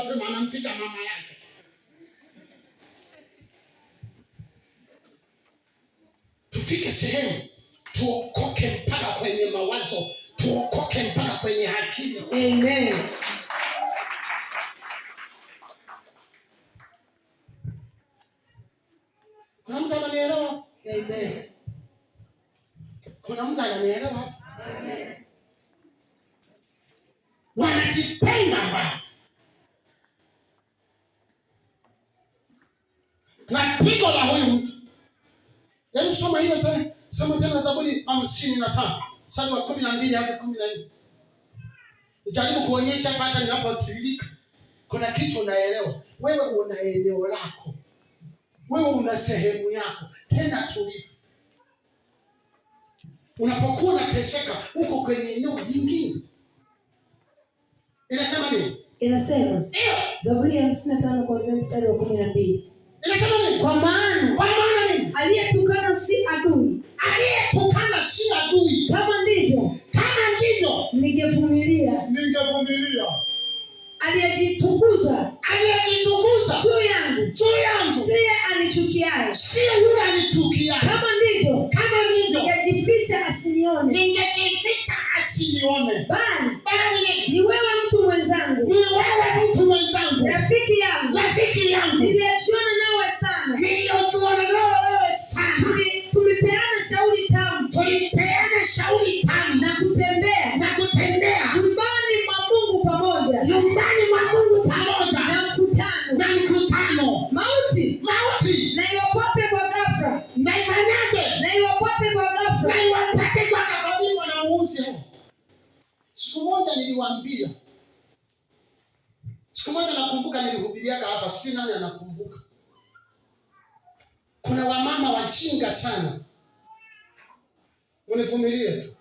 anasema anampiga mama yake. Tufike sehemu tuokoke mpaka kwenye mawazo, tuokoke mpaka kwenye akili. Amen. Kuna mtu ananielewa? Amen. Kuna mtu ananielewa? Amen. Wanajipenda na pigo la huyu mtu. Yaani soma hiyo sasa, soma tena Zaburi 55 mstari wa 12 hadi 14. Nijaribu kuonyesha hata ninapotiririka kuna kitu unaelewa. Wewe una eneo lako. Wewe una sehemu yako. Tena tulivu. Unapokuwa unateseka uko kwenye eneo lingine. Inasema nini? Inasema Zaburi ya 55 kuanzia mstari wa 12. Inasema nini? Kwa maana nini? Aliyetukana si adui. Aliyetukana si adui. Kama ndivyo ningevumilia. Aliyejitukuza juu yangu siye anichukiaye. Kama ndivyo ningejificha asinione. Bali ni wewe mtu mwenzangu, rafiki yangu niliyejuana nawe sana. Tulipeana shauri tamu na kutembea nyumbani mwa Mungu pamoja na mkutano. Mauti na iwapate kwa ghafla. Siku moja nakumbuka nilihubiriaka hapa, sijui nani anakumbuka. Kuna wamama wajinga sana. Univumilie tu.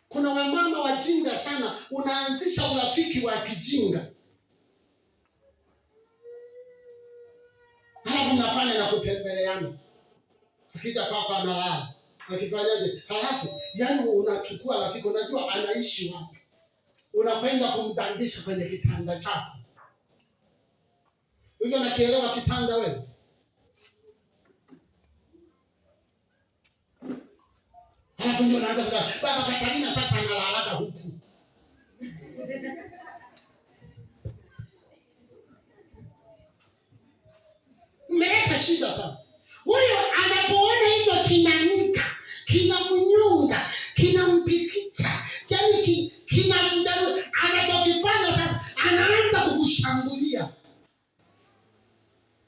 Kuna wamama wajinga sana, unaanzisha urafiki wa kijinga. Halafu mnafanya na kutembeleana. Akija kwako analala. Akifanyaje? Halafu yani unachukua rafiki, unajua anaishi wapi. Unakwenda kumdandisha kwenye kitanda chako. Hivyo nakielewa kitanda wewe. Halafu ndio unaanza kusema, Baba Katarina sasa analala huku. Mmeleta shida sana. Huyo anapoona hivyo kinanika, kinamnyonga, kinampikicha, yaani kinamjaru, anachokifanya sasa anaanza kukushambulia.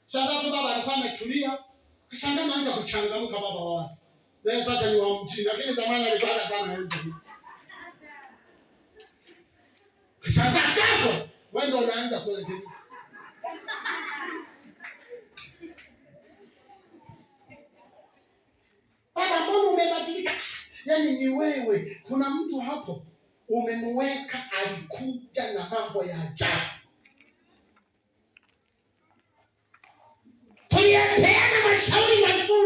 Shangaa tu baba alikuwa ametulia, kishangaa anaanza kuchangamka baba wa watu. Leo sasa ni wa mjini, lakini zamani alikuwa kama hivi. Kishangaa kafa, wewe ndio unaanza kurekebisha. Baba, mbona umebadilika? Yaani ni wewe. Kuna mtu hapo umemweka, alikuja na mambo ya ajabu. Tulipeana mashauri mazuri.